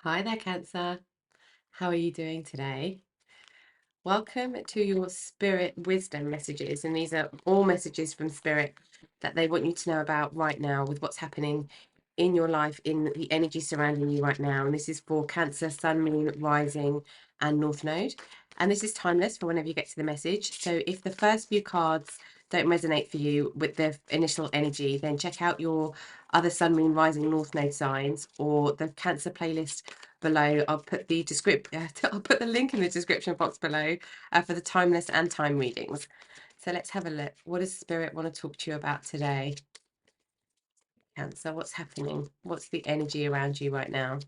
Hi there, Cancer. How are you doing today? Welcome to your Spirit Wisdom messages. And these are all messages from Spirit that they want you to know about right now with what's happening in your life, in the energy surrounding you right now. And this is for Cancer, Sun, Moon, Rising, and North Node. And this is timeless for whenever you get to the message. So if the first few cards don't resonate for you with the initial energy, then check out your other Sun, Moon, Rising, North Node signs or the Cancer playlist below. I'll put the link in the description box below for the timeless and time readings. So let's have a look. What does Spirit want to talk to you about today? Cancer, what's happening? What's the energy around you right now?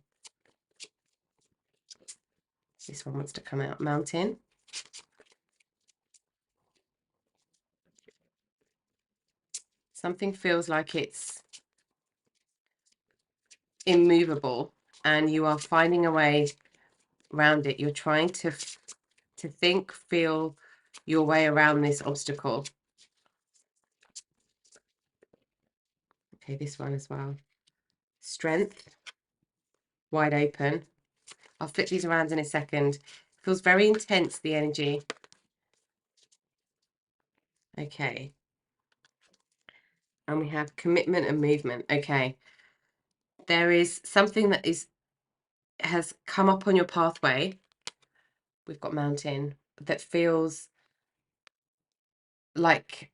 This one wants to come out. Mountain. Something feels like it's immovable and you are finding a way around it. You're trying to think, feel your way around this obstacle. Okay, this one as well. Strength. Wide open. I'll flip these around in a second. Feels very intense, the energy. Okay. And we have commitment and movement. Okay. There is something that has come up on your pathway. We've got mountain that feels like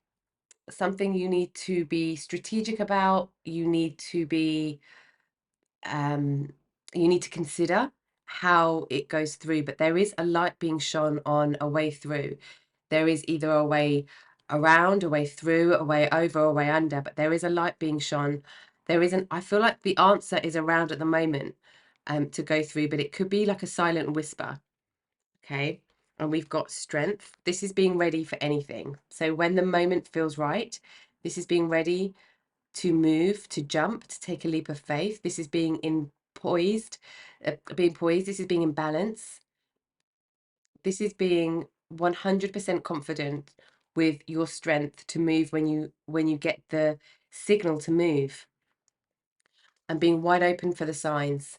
something you need to be strategic about. You need to be you need to consider how it goes through, but there is a light being shone on a way through. There is either a way around, a way through, a way over, a way under, but there is a light being shone. There isn't, I feel like the answer is around at the moment to go through, but it could be like a silent whisper. Okay. And we've got strength. This is being ready for anything. So when the moment feels right, this is being ready to move, to jump, to take a leap of faith. This is being poised. This is being in balance. This is being 100% confident with your strength to move when you get the signal to move, and being wide open for the signs.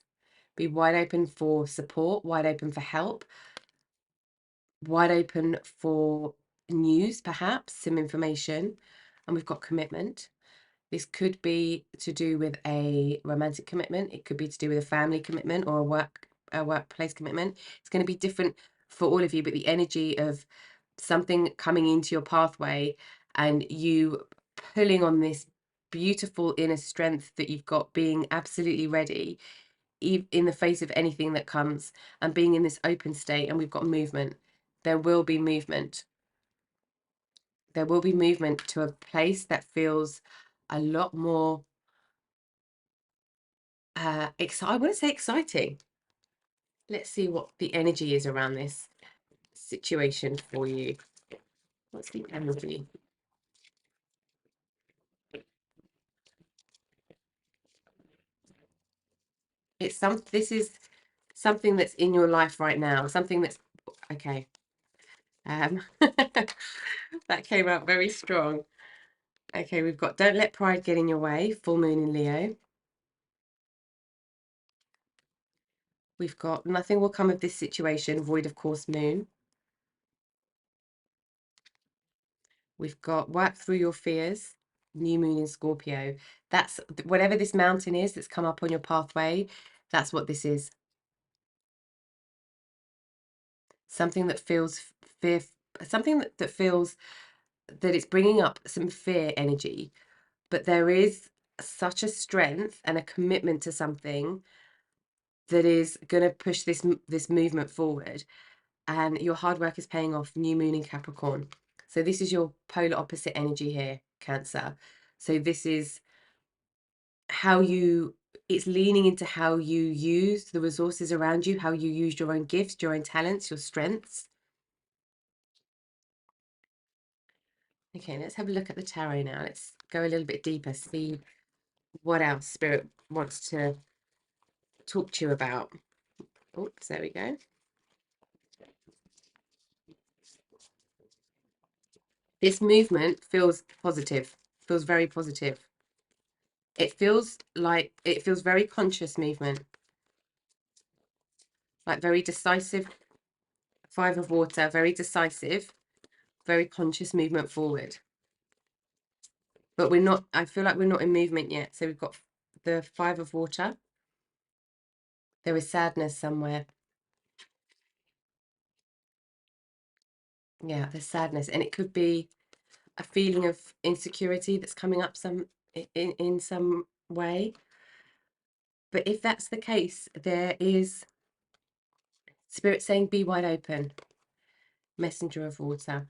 Be wide open for support, wide open for help, wide open for news, perhaps some information. And we've got commitment. This could be to do with a romantic commitment. It could be to do with a family commitment or a workplace commitment. It's going to be different for all of you, but the energy of something coming into your pathway and you pulling on this beautiful inner strength that you've got, being absolutely ready in the face of anything that comes, and being in this open state. And we've got movement. There will be movement. There will be movement to a place that feels a lot more I want to say exciting. Let's see what the energy is around this situation for you. What's the energy? This is something that's in your life right now, something that's okay. That came out very strong. Okay, we've got don't let pride get in your way, full moon in Leo. We've got nothing will come of this situation, void of course, moon. We've got work through your fears, new moon in Scorpio. That's whatever this mountain is that's come up on your pathway, that's what this is. Something that feels fear, something that feels that it's bringing up some fear energy, but there is such a strength and a commitment to something that is going to push this movement forward, and your hard work is paying off. New moon in Capricorn. So this is your polar opposite energy here, Cancer. So this is it's leaning into how you use the resources around you, how you use your own gifts, your own talents, your strengths. Okay, let's have a look at the tarot now. Let's go a little bit deeper, see what else Spirit wants to talk to you about. Oops, there we go. This movement feels positive, feels very positive. It feels very conscious movement. like very decisive. Five of Water, very decisive, very conscious movement forward. But we're not, I feel like we're not in movement yet. So we've got the Five of Water. There is sadness somewhere. Yeah, there's sadness. And it could be a feeling of insecurity that's coming up in some way. But if that's the case, there is Spirit saying, be wide open. Messenger of Water.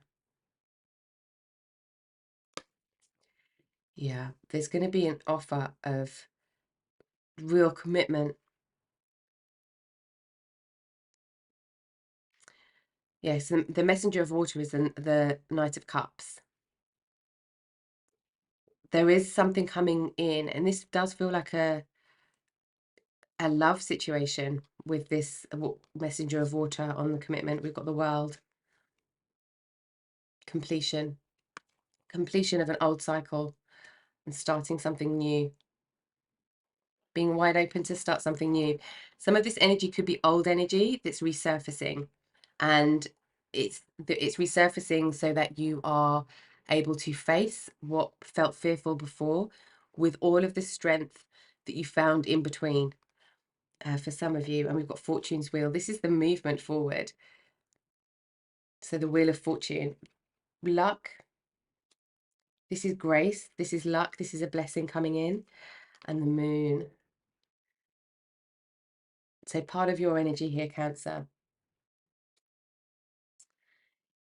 Yeah, there's going to be an offer of real commitment. Yes, the Messenger of Water is the Knight of Cups. There is something coming in, and this does feel like a love situation with this Messenger of Water on the commitment. We've got the World. Completion of an old cycle and starting something new, being wide open to start something new. Some of this energy could be old energy that's resurfacing, and it's resurfacing so that you are able to face what felt fearful before with all of the strength that you found in between. For some of you, and we've got Fortune's Wheel. This is the movement forward. So the Wheel of Fortune, luck. This is grace. This is luck. This is a blessing coming in. And the Moon. So part of your energy here, Cancer.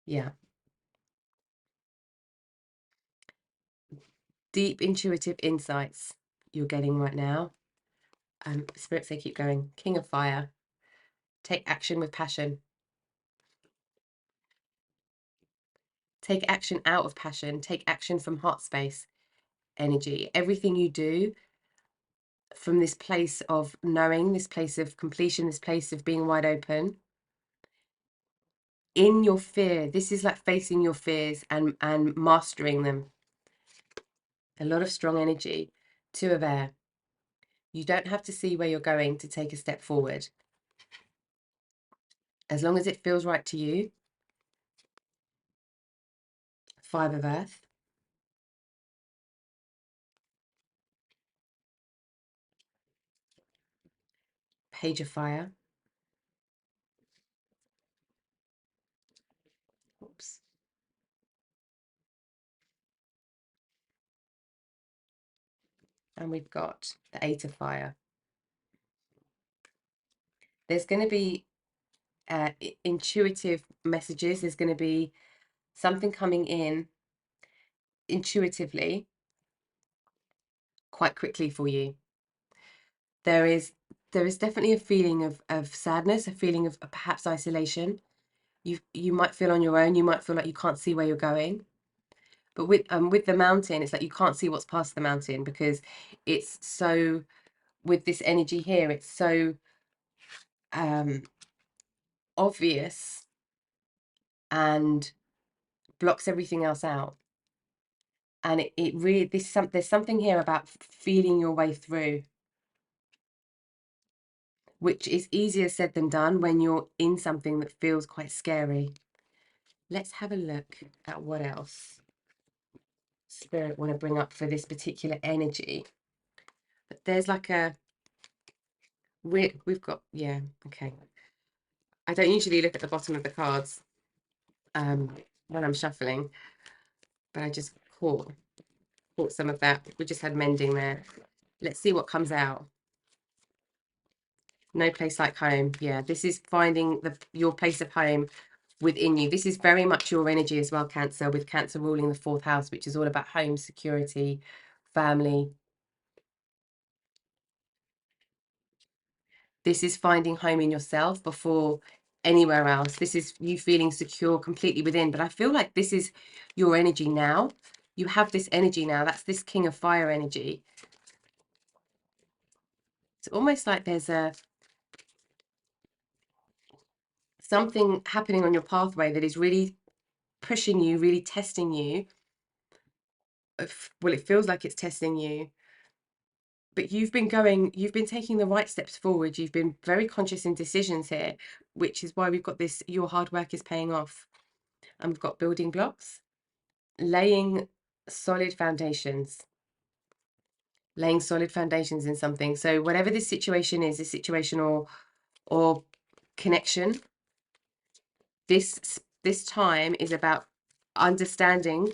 Yeah. Deep intuitive insights you're getting right now. Spirits say keep going. King of Fire. Take action with passion. Take action out of passion. Take action from heart space energy. Everything you do from this place of knowing, this place of completion, this place of being wide open. In your fear, this is like facing your fears and mastering them. A lot of strong energy. Two of Air. You don't have to see where you're going to take a step forward. As long as it feels right to you. Five of Earth. Page of Fire. Oops. And we've got the Eight of Fire. There's going to be intuitive messages. There's going to be something coming in intuitively quite quickly for you. There is definitely a feeling of sadness, a feeling of perhaps isolation. You might feel on your own. You might feel like you can't see where you're going. But with the mountain, it's like you can't see what's past the mountain because it's so, with this energy here, it's so obvious and blocks everything else out. And it really, there's something here about feeling your way through, which is easier said than done when you're in something that feels quite scary. Let's have a look at what else Spirit want to bring up for this particular energy. But there's like we've got, yeah, okay. I don't usually look at the bottom of the cards when I'm shuffling, but I just caught some of that. We just had mending there. Let's see what comes out. No place like home. Yeah, this is finding your place of home within you. This is very much your energy as well, Cancer, with Cancer ruling the fourth house, which is all about home, security, family. This is finding home in yourself before anywhere else. This is you feeling secure completely within. But I feel like this is your energy now. You have this energy now. That's this King of Fire energy. It's almost like there's something happening on your pathway that is really pushing you, really testing you. Well, it feels like it's testing you. but you've been taking the right steps forward. You've been very conscious in decisions here, which is why we've got this, your hard work is paying off. And we've got building blocks, laying solid foundations, laying solid foundations in something. So whatever this situation is, this situation or connection, this time is about understanding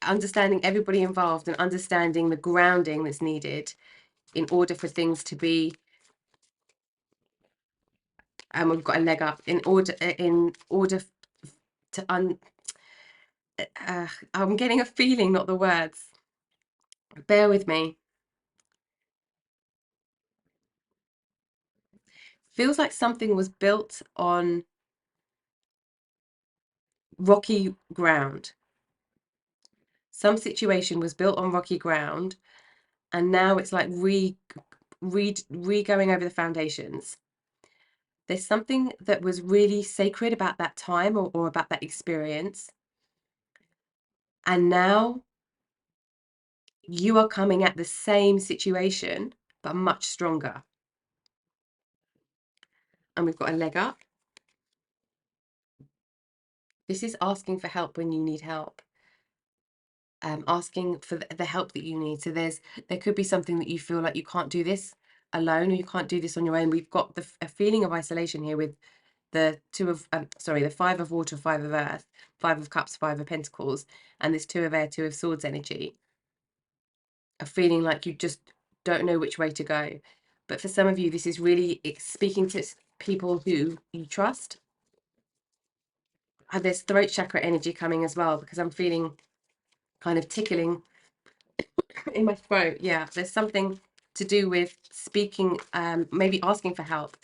understanding everybody involved and understanding the grounding that's needed in order for things to be, and we've got a leg up, in order to I'm getting a feeling, not the words, bear with me. Feels like something was built on rocky ground. Some situation was built on rocky ground, and now it's like re going over the foundations. There's something that was really sacred about that time, or about that experience, and now you are coming at the same situation but much stronger. And we've got a leg up. This is asking for help when you need help. Asking for the help that you need. So there could be something that you feel like you can't do this alone, or you can't do this on your own. We've got a feeling of isolation here with the the 5 of water, 5 of earth, 5 of cups, 5 of pentacles, and this 2 of air, 2 of swords energy. A feeling like you just don't know which way to go. But for some of you, this is really speaking to people who you trust. And there's throat chakra energy coming as well, because I'm feeling kind of tickling in my throat. Yeah, there's something to do with speaking, maybe asking for help,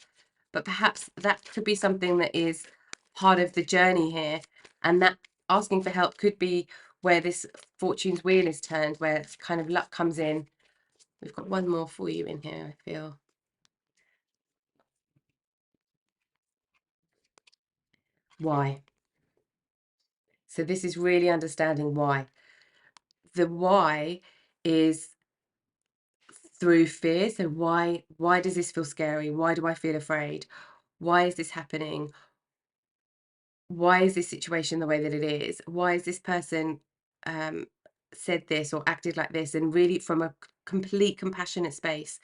but perhaps that could be something that is part of the journey here, and that asking for help could be where this fortune's wheel is turned, where it's kind of luck comes in. We've got one more for you in here, I feel. Why? So this is really understanding why. The why is through fear. So why does this feel scary? Why do I feel afraid? Why is this happening? Why is this situation the way that it is? Why is this person said this or acted like this? And really from a complete compassionate space,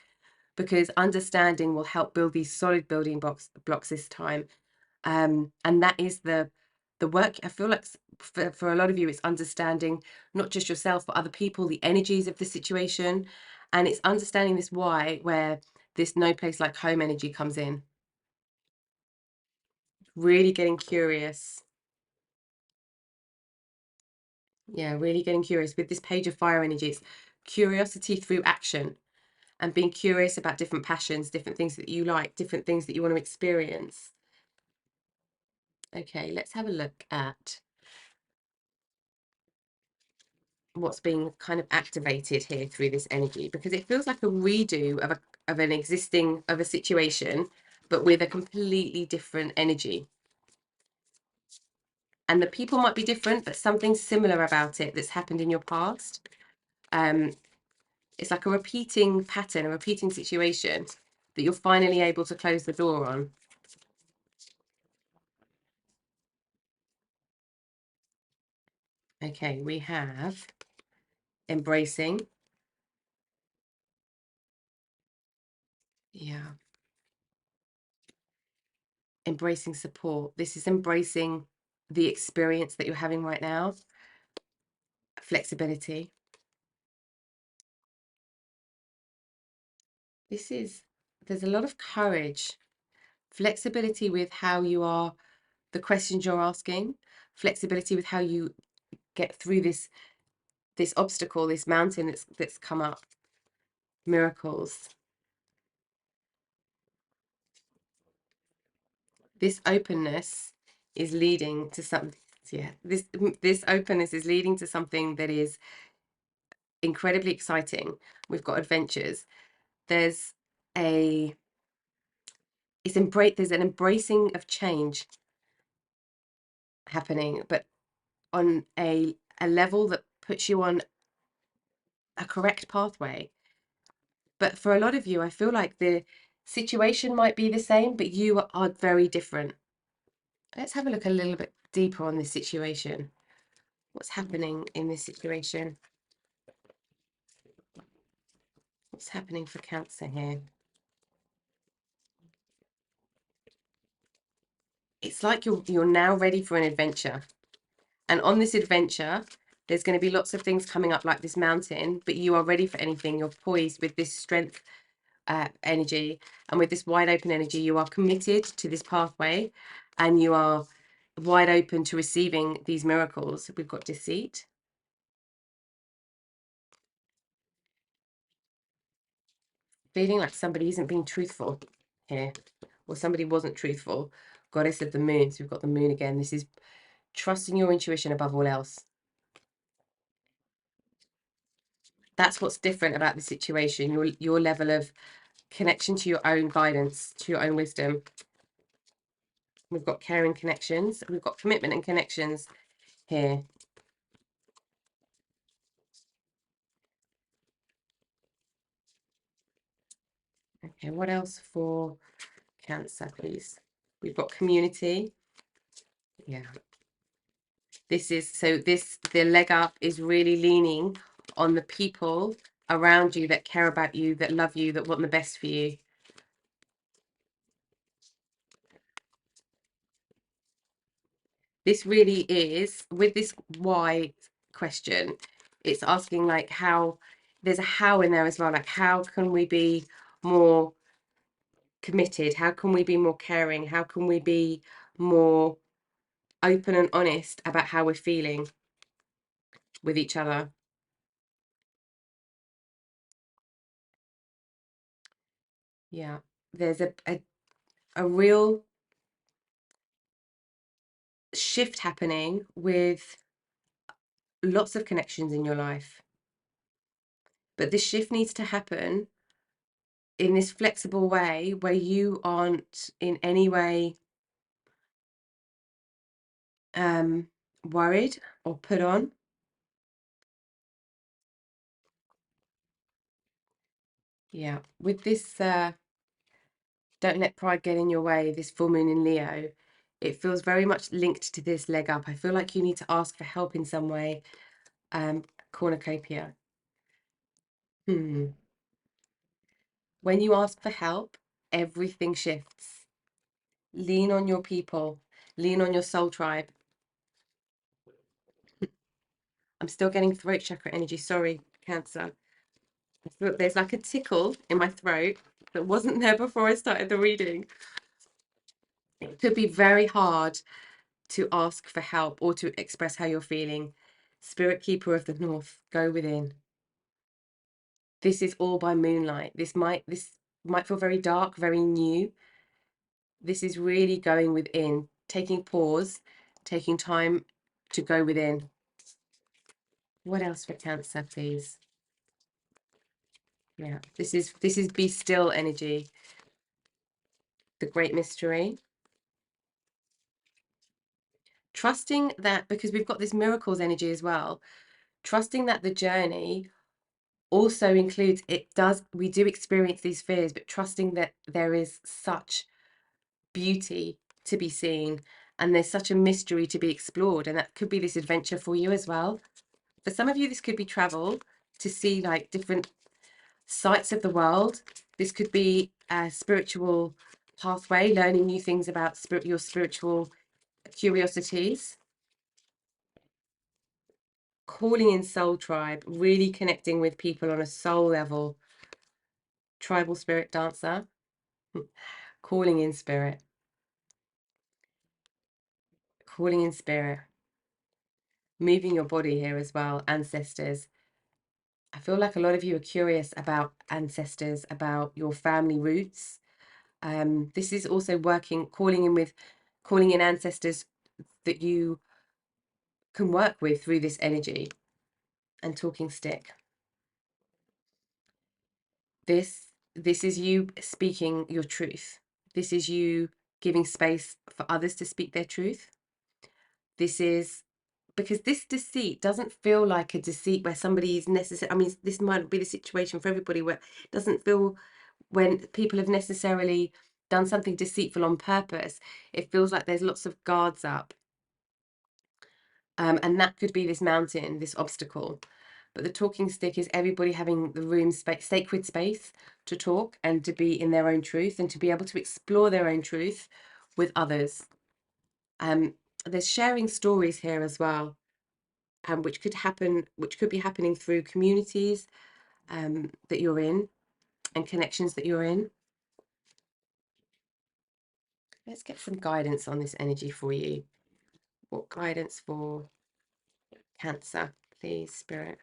because understanding will help build these solid building blocks this time. And that is the work. I feel like for a lot of you, it's understanding not just yourself, but other people, the energies of the situation. And it's understanding this why, where this no place like home energy comes in. Really getting curious. Yeah, really getting curious. With this page of fire energy, it's curiosity through action, and being curious about different passions, different things that you like, different things that you want to experience. Okay, let's have a look at what's being kind of activated here through this energy, because it feels like a redo of an existing of a situation, but with a completely different energy. And the people might be different, but something similar about it that's happened in your past. It's like a repeating pattern, a repeating situation that you're finally able to close the door on. Okay, we have embracing. Yeah. Embracing support. This is embracing the experience that you're having right now. Flexibility. There's a lot of courage. Flexibility with how you are, the questions you're asking. Flexibility with how you get through this obstacle, this mountain that's come up. Miracles. This openness is leading to something. Yeah, this openness is leading to something that is incredibly exciting. We've got adventures. There's a there's an embracing of change happening, but on a level that puts you on a correct pathway. But for a lot of you, I feel like the situation might be the same, but you are very different. Let's have a look a little bit deeper on this situation. What's happening in this situation? What's happening for Cancer here? It's like you're now ready for an adventure. And on this adventure, there's going to be lots of things coming up like this mountain, but you are ready for anything. You're poised with this strength energy, and with this wide open energy, you are committed to this pathway, and you are wide open to receiving these miracles. We've got deceit. Feeling like somebody isn't being truthful here, or somebody wasn't truthful. Goddess of the moon. So we've got the moon again. This is trusting your intuition above all else. That's what's different about the situation. Your level of connection to your own guidance, to your own wisdom. We've got caring connections. We've got commitment and connections here. Okay, what else for Cancer, please? We've got community. Yeah. The leg up is really leaning on the people around you that care about you, that love you, that want the best for you. This really is, with this why question, it's asking like how, there's a how in there as well, like how can we be more committed? How can we be more caring? How can we be more open and honest about how we're feeling with each other? Yeah, there's a real shift happening with lots of connections in your life. But this shift needs to happen in this flexible way where you aren't in any way worried or put on. Yeah, with this don't let pride get in your way, this full moon in Leo, it feels very much linked to this leg up. I feel like you need to ask for help in some way. Cornucopia. When you ask for help, everything shifts. Lean on your people, lean on your soul tribe. I'm still getting throat chakra energy. Sorry, Cancer. There's like a tickle in my throat that wasn't there before I started the reading. It could be very hard to ask for help or to express how you're feeling. Spirit Keeper of the North, go within. This is all by moonlight. This might feel very dark, very new. This is really going within, taking pause, taking time to go within. What else for Cancer, please? Yeah, this is be still energy. The great mystery. Trusting that, because we've got this miracles energy as well, trusting that the journey also includes, we do experience these fears, but trusting that there is such beauty to be seen and there's such a mystery to be explored, and that could be this adventure for you as well. For some of you, this could be travel to see like different sites of the world. This could be a spiritual pathway, learning new things about your spiritual curiosities. Calling in soul tribe, really connecting with people on a soul level. Tribal spirit dancer. Calling in spirit. Calling in spirit. Moving your body here as well. Ancestors. I feel like a lot of you are curious about ancestors, about your family roots. This is also calling in ancestors that you can work with through this energy. And talking stick. This is you speaking your truth. This is you giving space for others to speak their truth. This is because this deceit doesn't feel like a deceit where somebody is necessary. I mean, this might be the situation for everybody where it doesn't feel when people have necessarily done something deceitful on purpose. It feels like there's lots of guards up. And that could be this mountain, this obstacle. But the talking stick is everybody having the room space, sacred space to talk and to be in their own truth and to be able to explore their own truth with others. There's sharing stories here as well, which could happen, which could be happening through communities that you're in and connections that you're in. Let's get some guidance on this energy for you. What guidance for Cancer, please, Spirit?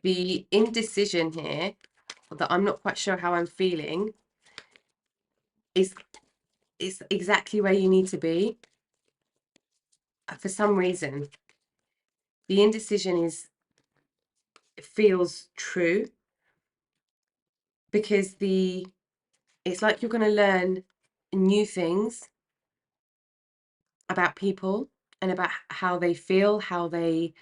The indecision here, that I'm not quite sure how I'm feeling, is exactly where you need to be for some reason. The indecision feels true because it's like you're going to learn new things about people and about how they feel, how they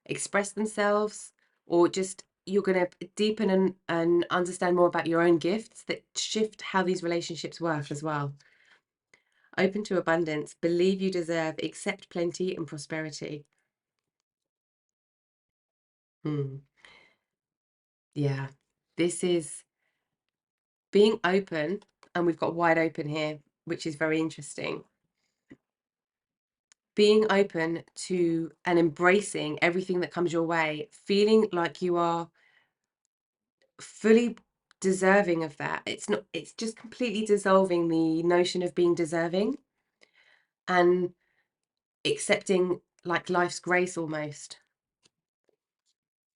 express themselves, or just you're going to deepen and understand more about your own gifts that shift how these relationships work as well. Open to abundance, believe you deserve, accept plenty and prosperity. Yeah, this is being open, and we've got wide open here, which is very interesting. Being open to and embracing everything that comes your way, feeling like you are fully deserving of that. It's just completely dissolving the notion of being deserving and accepting like life's grace almost.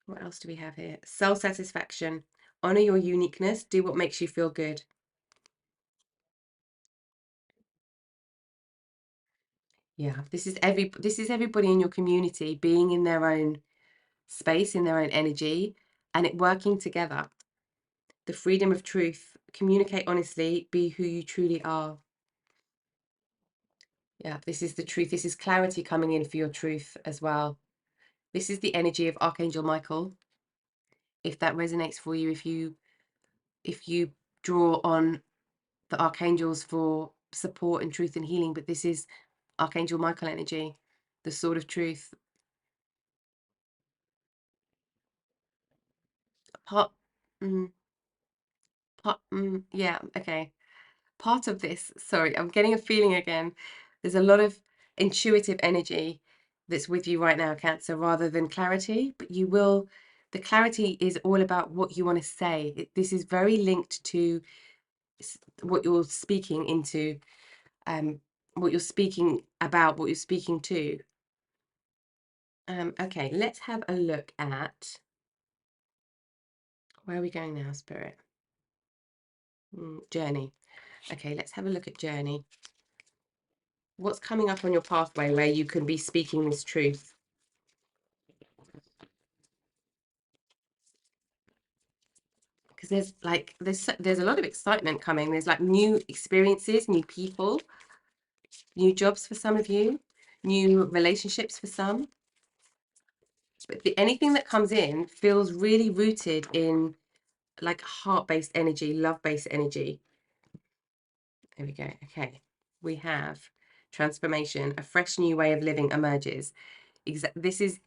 What else do we have here? Self-satisfaction. Honor your uniqueness. Do what makes you feel good. Yeah, this is everybody in your community being in their own space, in their own energy, and it working together. The freedom of truth. Communicate honestly. Be who you truly are. Yeah, this is the truth. This is clarity coming in for your truth as well. This is the energy of Archangel Michael. If that resonates for you, if you draw on the archangels for support and truth and healing, but this is Archangel Michael energy, the sword of truth. Part, mm, yeah, okay. Part of this, sorry, I'm getting a feeling again. There's a lot of intuitive energy that's with you right now, Cancer, rather than clarity, but the clarity is all about what you want to say. This is very linked to what you're speaking into, what you're speaking about, what you're speaking to. Okay, let's have a look at, where are we going now, Spirit? Journey. Okay, let's have a look at journey. What's coming up on your pathway where you can be speaking this truth? Because there's a lot of excitement coming. There's like new experiences, new people, new jobs for some of you, new relationships for some. But anything that comes in feels really rooted in like heart-based energy, love-based energy. There we go. Okay, we have transformation. A fresh new way of living emerges. This is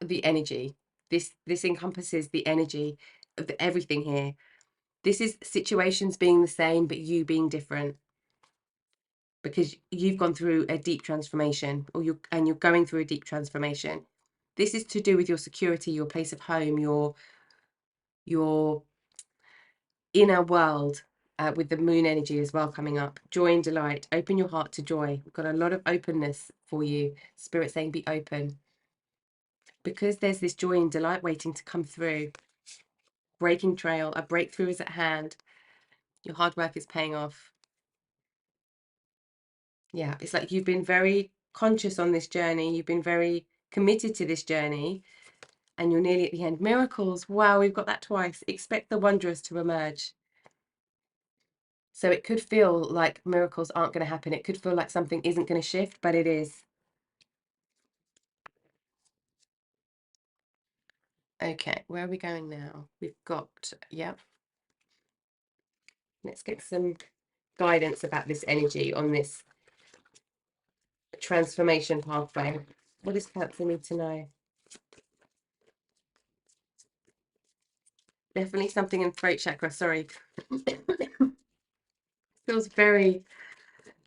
the energy. This encompasses the energy of everything here. This is situations being the same, but you being different, because you've gone through a deep transformation, or you're going through a deep transformation. This is to do with your security, your place of home, your inner world, with the moon energy as well coming up. Joy and delight. Open your heart to joy. We've got a lot of openness for you. Spirit saying be open. Because there's this joy and delight waiting to come through. Breaking trail. A breakthrough is at hand. Your hard work is paying off. Yeah, it's like you've been very conscious on this journey. You've been very committed to this journey. And you're nearly at the end. Miracles. Wow, we've got that twice. Expect the wondrous to emerge. So it could feel like miracles aren't going to happen. It could feel like something isn't going to shift, but it is. Okay, where are we going now? We've got, yeah. Let's get some guidance about this energy on this transformation pathway. What does Cancer need to know? Definitely something in throat chakra, sorry. Feels very,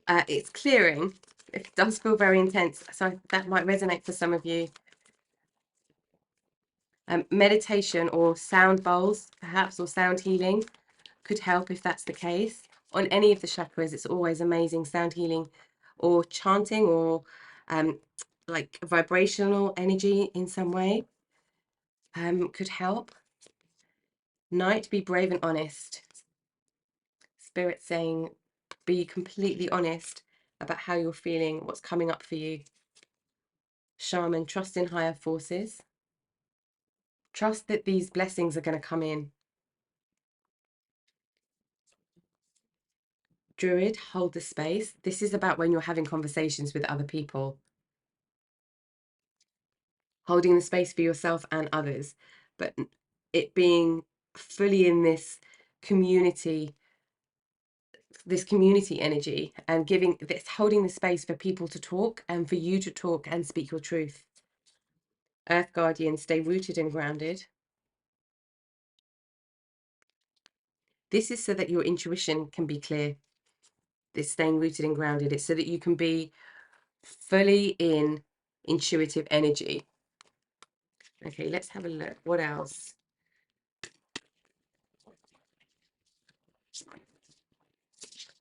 it's clearing. It does feel very intense, so that might resonate for some of you. Meditation or sound bowls, perhaps, or sound healing could help if that's the case. On any of the chakras, it's always amazing. Sound healing or chanting or like vibrational energy in some way could help. Night, be brave and honest. Spirit saying, be completely honest about how you're feeling, what's coming up for you. Shaman, trust in higher forces. Trust that these blessings are going to come in. Druid, hold the space. This is about when you're having conversations with other people. Holding the space for yourself and others. But it being fully in this community energy and giving this, holding the space for people to talk and for you to talk and speak your truth. Earth Guardian, stay rooted and grounded. This is so that your intuition can be clear. This staying rooted and grounded. It's so that you can be fully in intuitive energy. Okay, let's have a look. What else?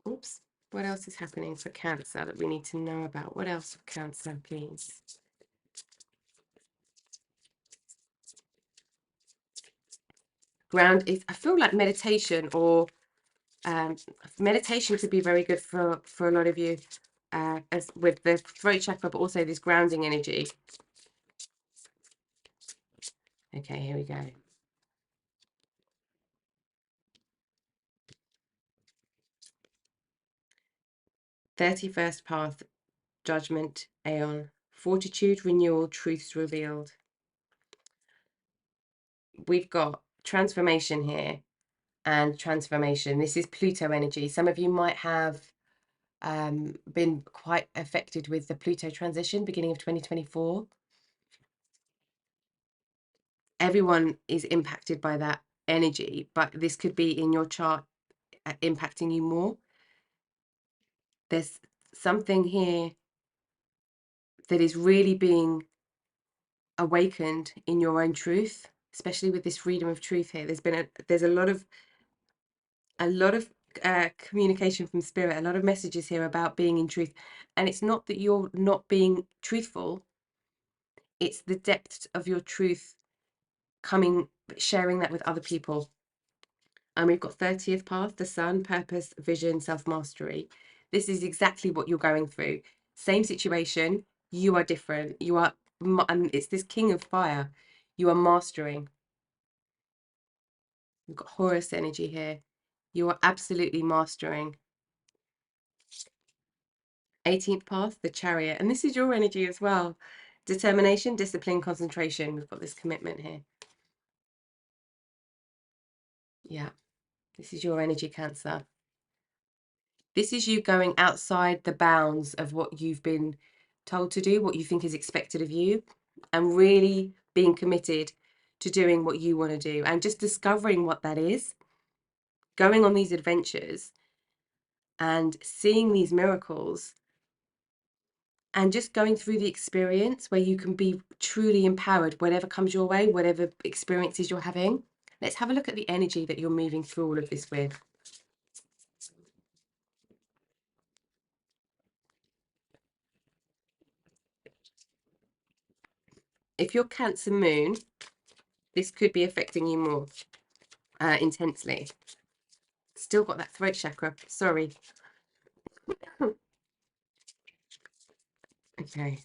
Oops. What else is happening for Cancer that we need to know about? What else for Cancer, please? Ground is, I feel like meditation or meditation could be very good for a lot of you, as with the throat chakra, but also this grounding energy. Okay, here we go. "31st path, judgment, aeon, fortitude, renewal, truths revealed." We've got transformation here and transformation. This is Pluto energy. Some of you might have been quite affected with the Pluto transition beginning of 2024. Everyone is impacted by that energy, but this could be in your chart impacting you more. There's something here that is really being awakened in your own truth, especially with this freedom of truth here. There's a lot of communication from spirit, a lot of messages here about being in truth. And it's not that you're not being truthful, it's the depth of your truth sharing that with other people. And we've got 30th path, the sun, purpose, vision, self-mastery. This is exactly what you're going through. Same situation, you are different. You are, and it's this king of fire. You are mastering. We've got Horus energy here. You are absolutely mastering. 18th path, the chariot. And this is your energy as well. Determination, discipline, concentration. We've got this commitment here. Yeah, this is your energy, Cancer. This is you going outside the bounds of what you've been told to do, what you think is expected of you, and really being committed to doing what you want to do and just discovering what that is, going on these adventures and seeing these miracles and just going through the experience where you can be truly empowered, whatever comes your way, whatever experiences you're having. Let's have a look at the energy that you're moving through all of this with. If you're Cancer moon, this could be affecting you more intensely. Still got that throat chakra, sorry. Okay,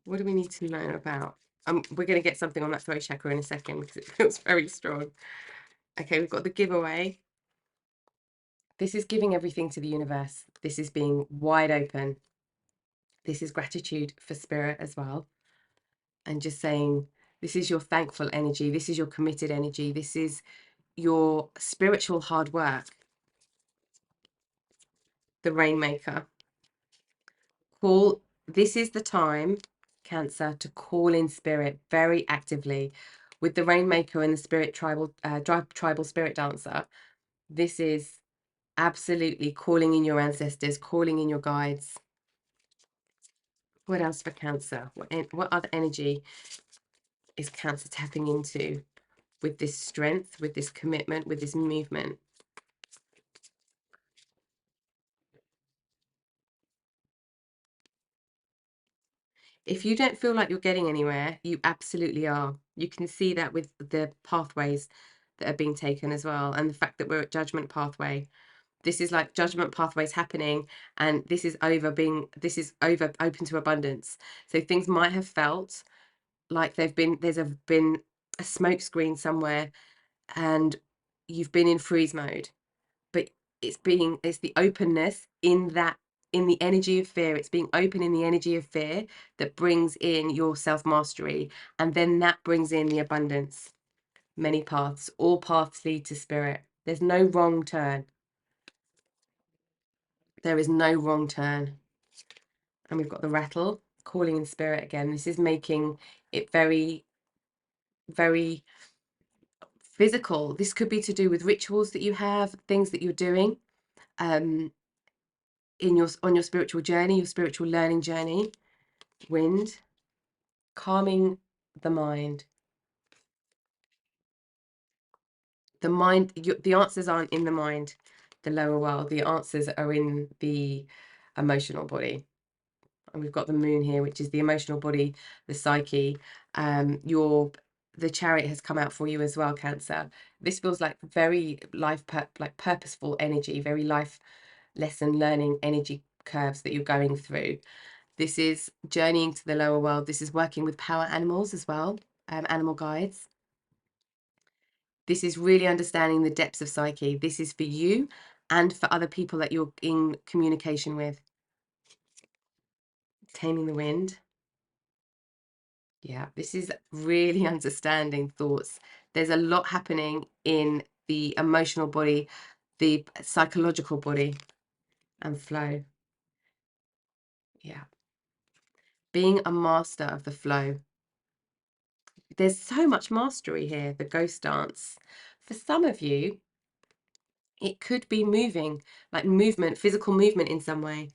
what do we need to know about we're going to get something on that throat chakra in a second because it feels very strong. Okay, we've got the giveaway. This is giving everything to the universe. This is being wide open. This is gratitude for spirit as well. And just saying, this is your thankful energy. This is your committed energy. This is your spiritual hard work. The Rainmaker. This is the time, Cancer, to call in spirit very actively. With the Rainmaker and the spirit tribal spirit dancer, this is absolutely calling in your ancestors, calling in your guides. What else for Cancer? What other energy is Cancer tapping into with this strength, with this commitment, with this movement? If you don't feel like you're getting anywhere, you absolutely are. You can see that with the pathways that are being taken as well, and the fact that we're at judgment pathway. This is like judgment pathways happening, and this is over open to abundance. So things might have felt like there's been a smoke screen somewhere, and you've been in freeze mode, but it's the openness in the energy of fear. It's being open in the energy of fear that brings in your self-mastery, and then that brings in the abundance. Many paths, all paths lead to spirit. There's no wrong turn. There is no wrong turn. And we've got the rattle, calling in spirit again. This is making it very, very physical. This could be to do with rituals that you have, things that you're doing on your spiritual journey, your spiritual learning journey. Wind, calming the mind. The answers aren't in the mind, the lower world. The answers are in the emotional body. And we've got the moon here, which is the emotional body, the psyche. The chariot has come out for you as well, Cancer. This feels like very purposeful energy, very life lesson learning energy curves that you're going through. This is journeying to the lower world. This is working with power animals as well, animal guides. This is really understanding the depths of psyche. This is for you and for other people that you're in communication with. Taming the wind. Yeah, this is really understanding thoughts. There's a lot happening in the emotional body, the psychological body, and flow. Yeah. Being a master of the flow. There's so much mastery here, the ghost dance. For some of you, it could be moving, like movement, physical movement in some way.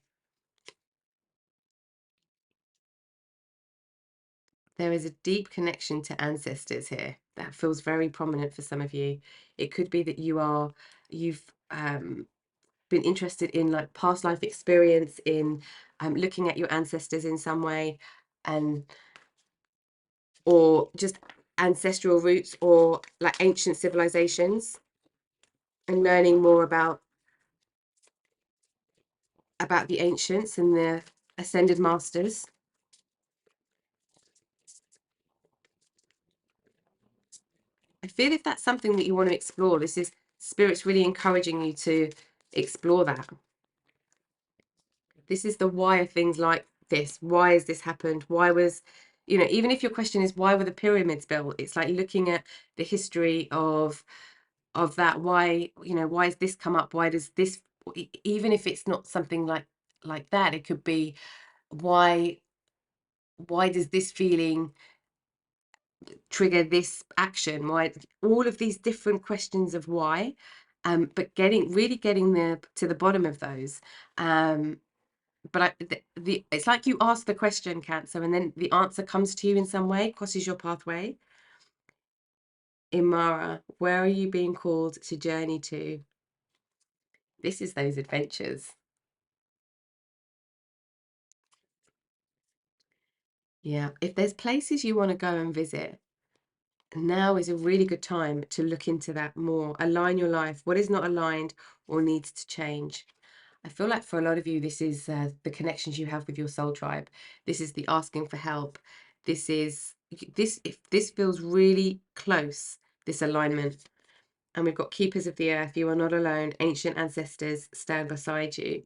There is a deep connection to ancestors here that feels very prominent for some of you. It could be that you've been interested in like past life experience, in looking at your ancestors in some way, and or just ancestral roots or like ancient civilizations, and learning more about the ancients and the ascended masters. I feel if that's something that you want to explore, this is spirit's really encouraging you to explore that. This is the why of things like this. Why has this happened? Why was, even if your question is why were the pyramids built, it's like looking at the history of that. Why, why has this come up? Why does this, even if it's not something like that, it could be why does this feeling trigger this action? Why, all of these different questions of why, but really getting to the bottom of those. But it's like you ask the question, Cancer, and then the answer comes to you in some way, crosses your pathway. Imara, where are you being called to journey to? This is those adventures. Yeah, if there's places you want to go and visit, now is a really good time to look into that more. Align your life. What is not aligned or needs to change? I feel like for a lot of you, this is the connections you have with your soul tribe. This is the asking for help. This is if this feels really close, this alignment. And we've got keepers of the earth. You are not alone. Ancient ancestors stand beside you.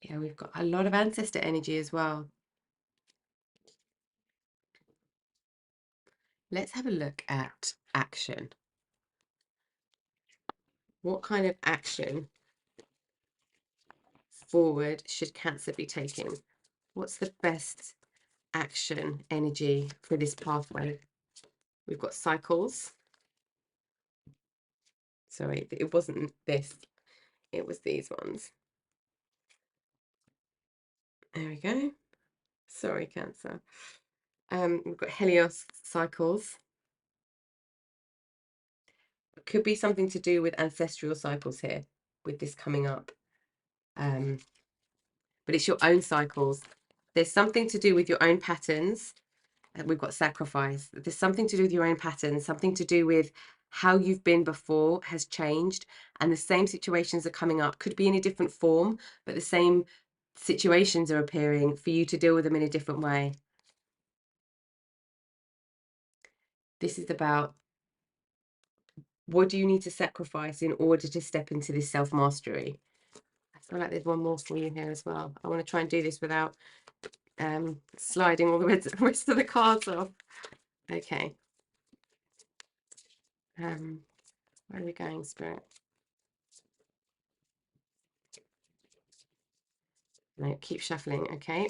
Yeah, we've got a lot of ancestor energy as well. Let's have a look at action. What kind of action forward should Cancer be taking? What's the best action energy for this pathway? We've got cycles. Sorry, it wasn't this. It was these ones. There we go. Sorry, Cancer. We've got Helios cycles. It could be something to do with ancestral cycles here, with this coming up. But it's your own cycles. There's something to do with your own patterns. We've got sacrifice. There's something to do with your own patterns, something to do with how you've been before has changed, and the same situations are coming up. Could be in a different form, but the same situations are appearing for you to deal with them in a different way. This is about, what do you need to sacrifice in order to step into this self-mastery? I feel like there's one more for you here as well. I want to try and do this without sliding all the rest of the cards off. Okay. Where are we going, Spirit? No, keep shuffling. Okay.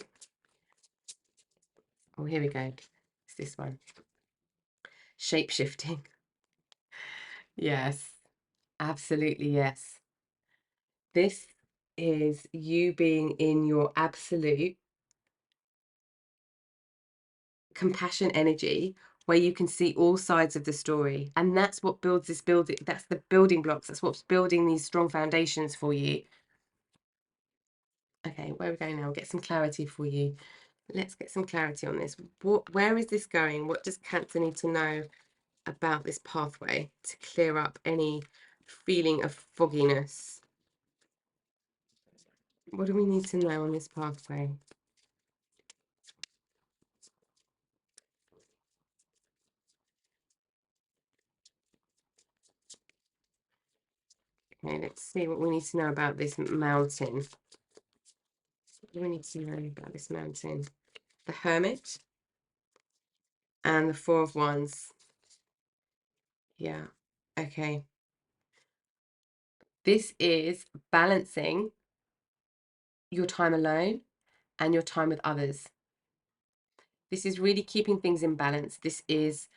Oh, here we go. It's this one. Shape shifting. Yes, absolutely. Yes. This is you being in your absolute compassion energy, where you can see all sides of the story. And that's what builds this building. That's the building blocks. That's what's building these strong foundations for you. Okay, where are we going now? Get some clarity for you. Let's get some clarity on this. Where is this going? What does Cancer need to know about this pathway to clear up any feeling of fogginess? What do we need to know on this pathway? Okay, let's see what we need to know about this mountain. What do we need to know about this mountain? The Hermit and the Four of Wands. Yeah, okay. This is balancing your time alone and your time with others. This is really keeping things in balance. This is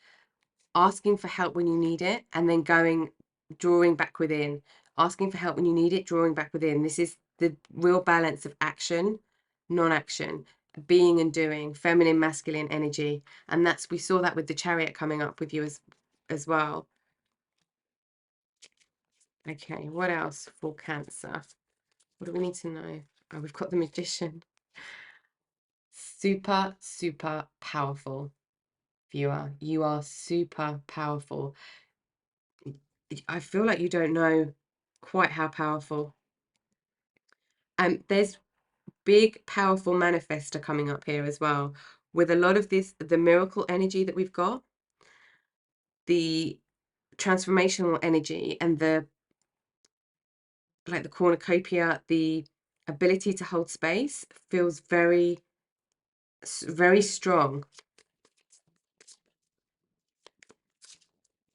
asking for help when you need it, and then drawing back within. Asking for help when you need it, drawing back within. This is the real balance of action, non-action, being and doing, feminine, masculine energy. And we saw that with the Chariot coming up with you as well. Okay, what else for Cancer? What do we need to know? Oh, we've got the Magician. Super, super powerful, viewer. You are super powerful. I feel like you don't know quite how powerful. There's big, powerful manifester coming up here as well, with a lot of the miracle energy that we've got, the transformational energy, and the cornucopia, the ability to hold space feels very, very strong.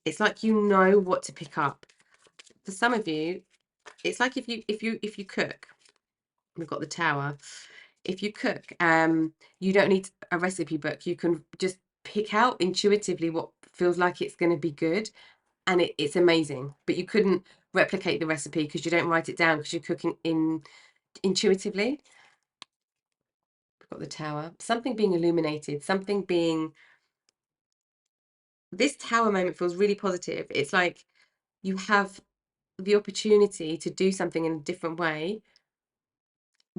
It's like you know what to pick up. For some of you, it's like if you cook. We've got the Tower. If you cook, you don't need a recipe book. You can just pick out intuitively what feels like it's going to be good, and it's amazing. But you couldn't replicate the recipe because you don't write it down, because you're cooking intuitively. We've got the Tower. Something being illuminated, something being... This Tower moment feels really positive. It's like you have the opportunity to do something in a different way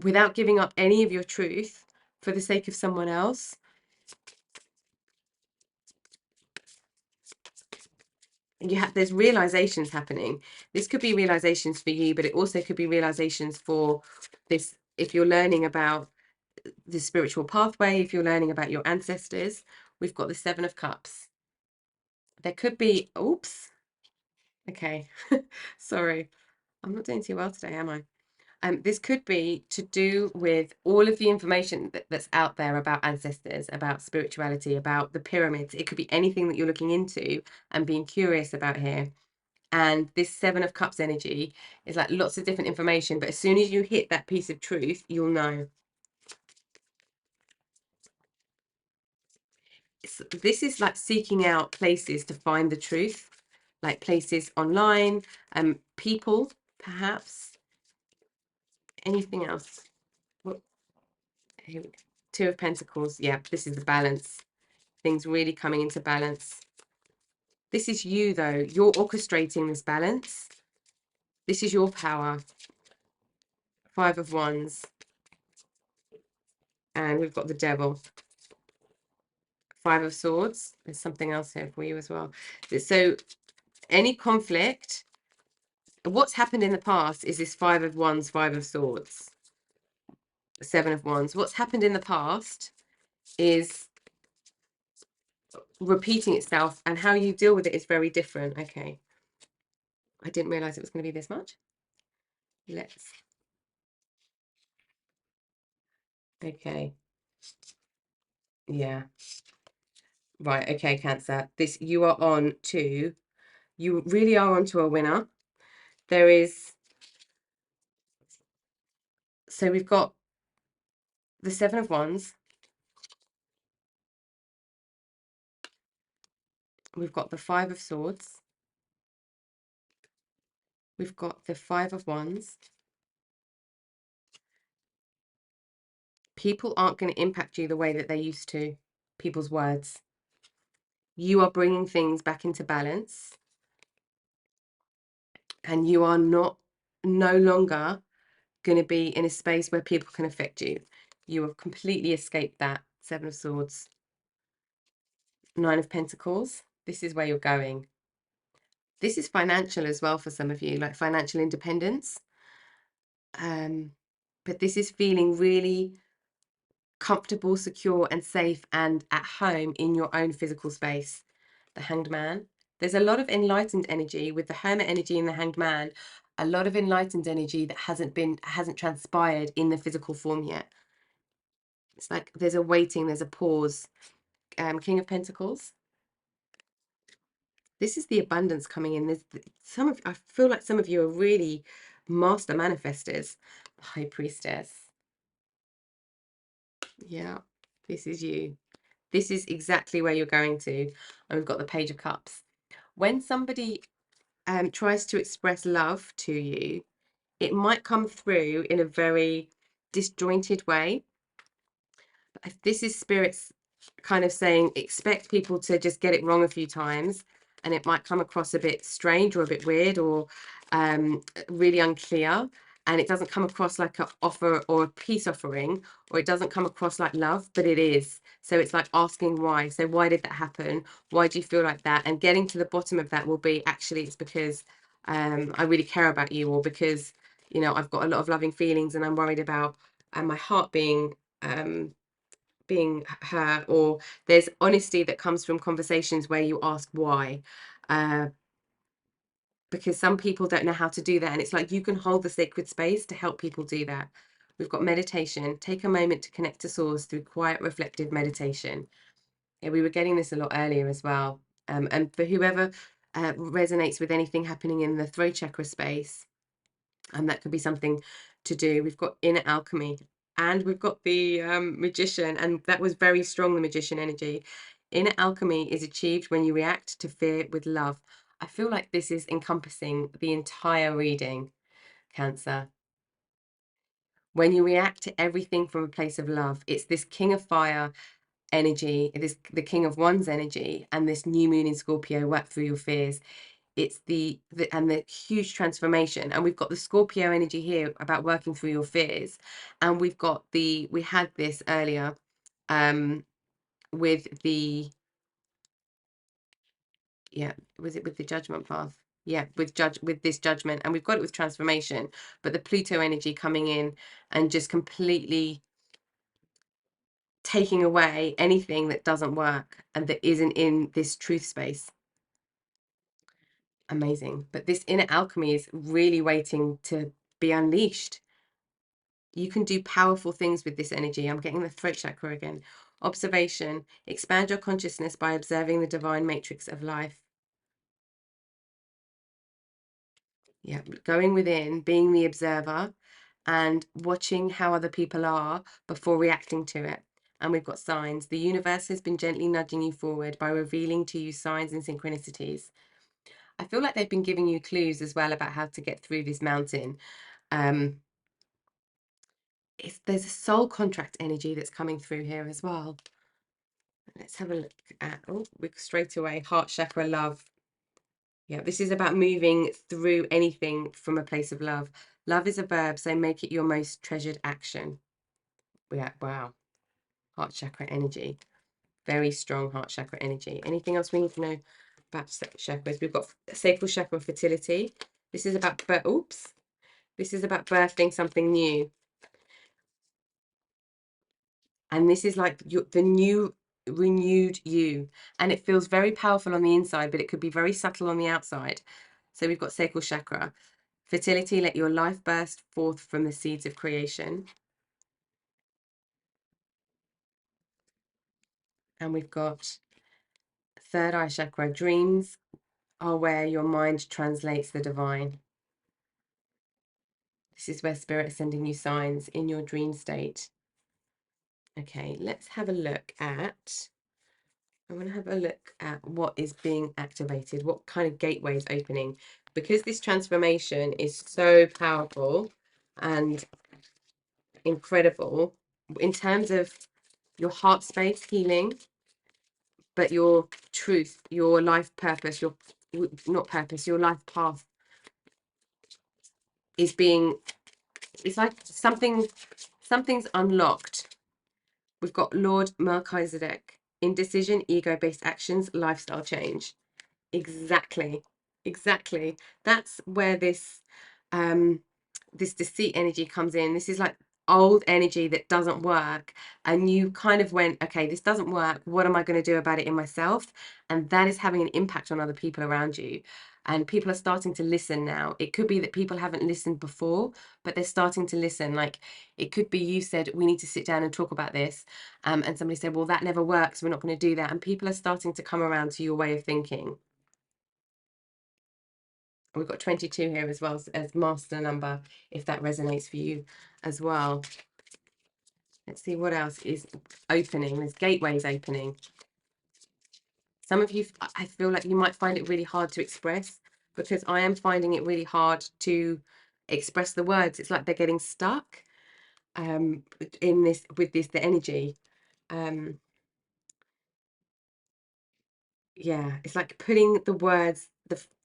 without giving up any of your truth for the sake of someone else. There's realizations happening. This could be realizations for you, but it also could be realizations for this, if you're learning about the spiritual pathway, if you're learning about your ancestors. We've got the Seven of Cups. There could be, oops, okay, sorry, I'm not doing too well today, am I? This could be to do with all of the information that's out there about ancestors, about spirituality, about the pyramids. It could be anything that you're looking into and being curious about here. And this Seven of Cups energy is like lots of different information, but as soon as you hit that piece of truth, you'll know. This is like seeking out places to find the truth, like places online, people, perhaps. Anything else? What? Here we go. Two of Pentacles. Yeah, this is the balance. Things really coming into balance. This is you, though. You're orchestrating this balance. This is your power. Five of Wands. And we've got the Devil. Five of Swords. There's something else here for you as well. So any conflict, what's happened in the past is this Five of Wands, Five of Swords, Seven of Wands. What's happened in the past is repeating itself, and how you deal with it is very different. Okay. I didn't realize it was going to be this much. Let's. Okay. Yeah. Right. Okay, Cancer. You are on to, you really are onto a winner. There is, so we've got the Seven of Wands. We've got the Five of Swords. We've got the Five of Wands. People aren't going to impact you the way that they used to. People's words. You are bringing things back into balance. And you are no longer going to be in a space where people can affect you. You have completely escaped that. Seven of Swords. Nine of Pentacles. This is where you're going. This is financial as well for some of you, like financial independence. But this is feeling really comfortable, secure, and safe, and at home in your own physical space. The Hanged Man. There's a lot of enlightened energy with the Hermit energy and the Hanged Man. A lot of enlightened energy that hasn't transpired in the physical form yet. It's like there's a waiting, there's a pause. King of Pentacles. This is the abundance coming in. There's I feel like some of you are really master manifestors. High Priestess. Yeah, this is you. This is exactly where you're going to. And we've got the Page of Cups. When somebody tries to express love to you, it might come through in a very disjointed way. This is spirits kind of saying, expect people to just get it wrong a few times, and it might come across a bit strange or a bit weird or really unclear, and it doesn't come across like an offer or a peace offering, or it doesn't come across like love, but it is. So it's like asking why. So why did that happen? Why do you feel like that? And getting to the bottom of that will be, actually it's because I really care about you, or because, you know, I've got a lot of loving feelings and I'm worried about my heart being hurt, or there's honesty that comes from conversations where you ask why, because some people don't know how to do that, and it's like you can hold the sacred space to help people do that. We've got meditation. Take a moment to connect to source through quiet reflective meditation. Yeah, we were getting this a lot earlier as well, and for whoever resonates with anything happening in the throat chakra space, and that could be something to do. We've got inner alchemy, and we've got the magician, and that was very strong, the magician energy. Inner alchemy is achieved when you react to fear with love. I feel like this is encompassing the entire reading, Cancer. When you react to everything from a place of love, it's this King of Fire energy, it is the King of Wands energy, and this new moon in Scorpio, work through your fears. It's the huge transformation, and we've got the Scorpio energy here about working through your fears, and we had this earlier with the, yeah, was it with the judgment path? Yeah, with this judgment, and we've got it with transformation, but the Pluto energy coming in and just completely taking away anything that doesn't work and that isn't in this truth space. Amazing. But this inner alchemy is really waiting to be unleashed. You can do powerful things with this energy. I'm getting the throat chakra again. Observation. Expand your consciousness by observing the divine matrix of life. Yeah, going within, being the observer and watching how other people are before reacting to it. And we've got signs. The universe has been gently nudging you forward by revealing to you signs and synchronicities. I feel like they've been giving you clues as well about how to get through this mountain. There's a soul contract energy that's coming through here as well. Let's have a look at, we're straight away, heart chakra, love. Yeah, this is about moving through anything from a place of love. Love is a verb, so make it your most treasured action. Yeah, wow. Heart chakra energy. Very strong heart chakra energy. Anything else we need to know about chakras? We've got sacral chakra, fertility. This is about, this is about birthing something new. And this is like the new renewed you, and it feels very powerful on the inside, but it could be very subtle on the outside. So we've got sacral chakra, fertility, let your life burst forth from the seeds of creation. And we've got third eye chakra, dreams are where your mind translates the divine. This is where spirit is sending you signs in your dream state. Okay, let's have a look at, I want to have a look at what is being activated, what kind of gateway is opening, because this transformation is so powerful and incredible in terms of your heart space healing, but your truth, your life purpose, your not purpose, your life path is being, it's like something's unlocked. We've got Lord Melchizedek, indecision, ego-based actions, lifestyle change. Exactly. That's where this this deceit energy comes in. This is like old energy that doesn't work, and you kind of went, okay, this doesn't work, what am I going to do about it in myself? And that is having an impact on other people around you, and people are starting to listen now. It could be that people haven't listened before, but they're starting to listen. Like, it could be you said, we need to sit down and talk about this, and somebody said, well, that never works, we're not going to do that, and people are starting to come around to your way of thinking. We've got 22 here as well as master number, if that resonates for you as well. Let's see what else is opening. There's gateways opening. Some of you, I feel like you might find it really hard to express, because I am finding it really hard to express the words. It's like they're getting stuck in this, with this, the energy. Yeah, it's like putting the words,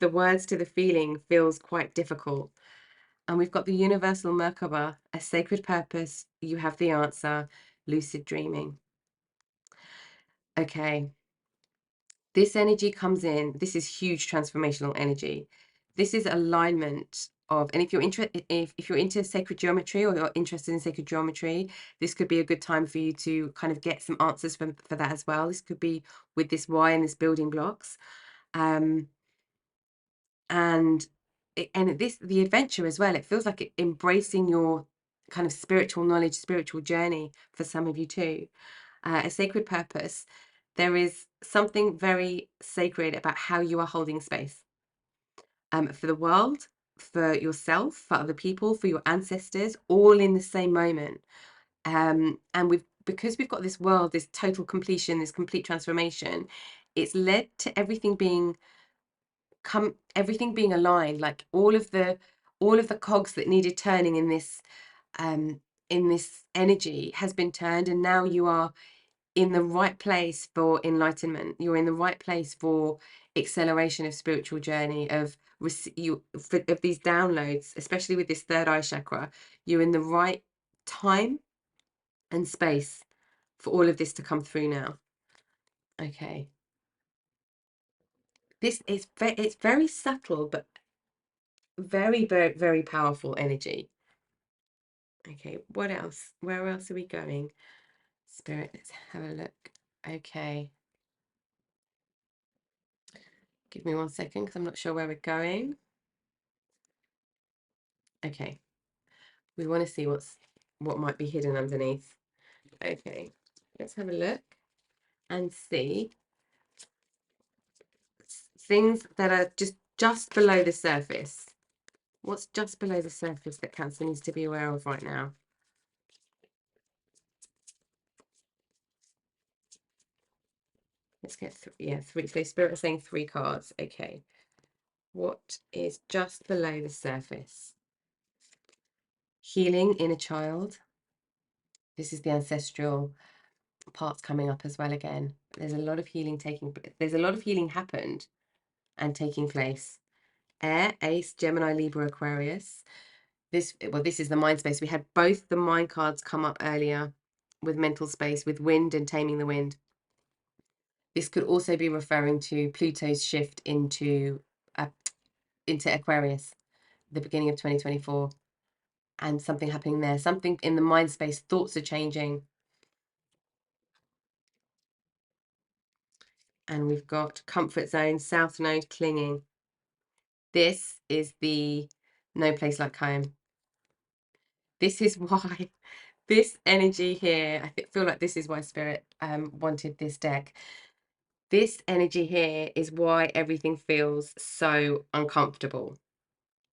the words to the feeling feels quite difficult. And we've got the universal Merkaba, a sacred purpose, you have the answer, lucid dreaming. Okay, this energy comes in, this is huge transformational energy. This is alignment of, and if you're into sacred geometry, or you're interested in sacred geometry, this could be a good time for you to kind of get some answers for that as well. This could be with this why and this building blocks. And the adventure as well, it feels like embracing your kind of spiritual knowledge, spiritual journey for some of you too. A sacred purpose. There is something very sacred about how you are holding space for the world, for yourself, for other people, for your ancestors, all in the same moment. And because we've got this world, this total completion, this complete transformation, it's led to everything being aligned, like all of the cogs that needed turning in this energy has been turned, and now you are in the right place for enlightenment. You're in the right place for acceleration of spiritual journey, of these downloads, especially with this third eye chakra. You're in the right time and space for all of this to come through now. Okay, this is it's very subtle, but very, very, very powerful energy. Okay, what else? Where else are we going? Spirit, let's have a look. Okay. Give me 1 second because I'm not sure where we're going. Okay. We want to see what might be hidden underneath. Okay. Let's have a look and see things that are just below the surface. What's just below the surface that Cancer needs to be aware of right now? Let's get three. So Spirit is saying 3 cards. Okay. What is just below the surface? Healing in a child. This is the ancestral parts coming up as well again. There's a lot of healing happened and taking place. Air, Ace, Gemini, Libra, Aquarius. This is the mind space. We had both the mind cards come up earlier with mental space, with wind and taming the wind. This could also be referring to Pluto's shift into Aquarius, the beginning of 2024, and something happening there. Something in the mind space. Thoughts are changing. And we've got comfort zone, south node, clinging. This is the no place like home. This is why this energy here, I feel like this is why Spirit wanted this deck. This energy here is why everything feels so uncomfortable,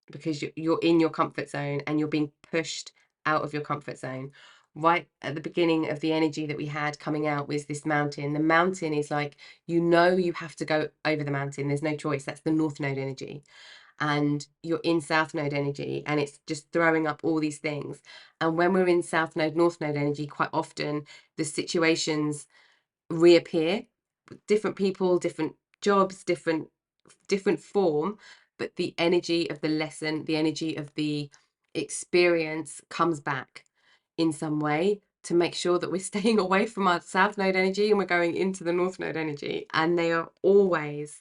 because you're in your comfort zone and you're being pushed out of your comfort zone. Right at the beginning of the energy that we had coming out was this mountain. The mountain is like, you have to go over the mountain. There's no choice. That's the north node energy. And you're in south node energy, and it's just throwing up all these things. And when we're in south node, north node energy, quite often the situations reappear, different people, different jobs, different form, but the energy of the lesson, the energy of the experience comes back in some way to make sure that we're staying away from our south node energy and we're going into the north node energy. And they are always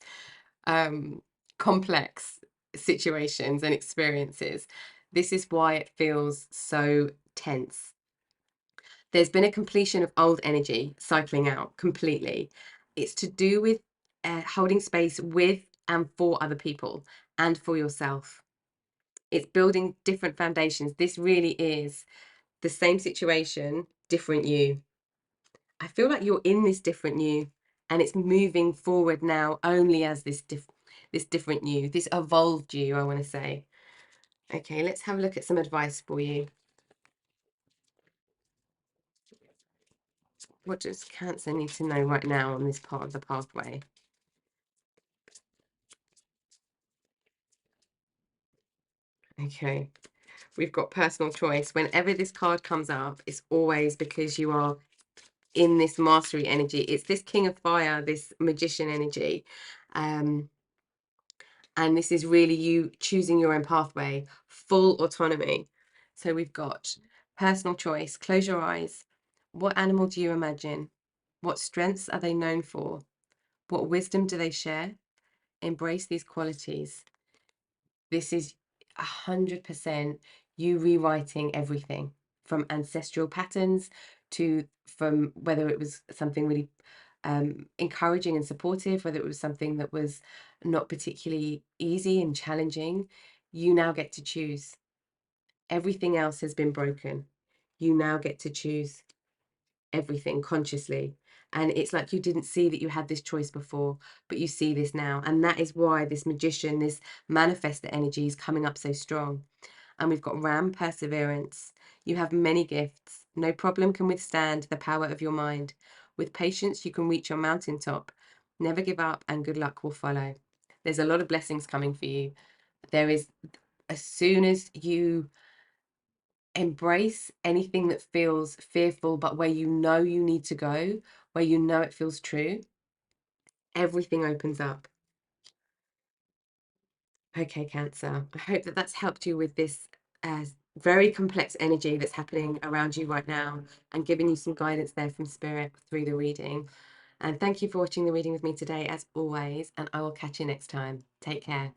complex situations and experiences. This is why it feels so tense. There's been a completion of old energy cycling out completely. It's to do with holding space with and for other people and for yourself. It's building different foundations. This really is the same situation, different you. I feel like you're in this different you, and it's moving forward now only as this different you, this evolved you, I want to say. Okay, let's have a look at some advice for you. What does Cancer need to know right now on this part of the pathway? Okay, we've got personal choice. Whenever this card comes up, it's always because you are in this mastery energy. It's this King of Fire, this magician energy. And this is really you choosing your own pathway, full autonomy. So we've got personal choice. Close your eyes. What animal do you imagine? What strengths are they known for? What wisdom do they share? Embrace these qualities. This is 100% you rewriting everything, from ancestral patterns to from whether it was something really encouraging and supportive, whether it was something that was not particularly easy and challenging. You now get to choose. Everything else has been broken. You now get to choose everything consciously. And it's like you didn't see that you had this choice before, but you see this now. And that is why this magician, this manifestor energy is coming up so strong. And we've got Ram, perseverance. You have many gifts. No problem can withstand the power of your mind. With patience, you can reach your mountaintop. Never give up, and good luck will follow. There's a lot of blessings coming for you. There is, as soon as you embrace anything that feels fearful, but where you know you need to go, where you know it feels true, everything opens up. Okay, Cancer. I hope that that's helped you with this very complex energy that's happening around you right now, and giving you some guidance there from Spirit through the reading. And thank you for watching the reading with me today, as always, and I will catch you next time. Take care.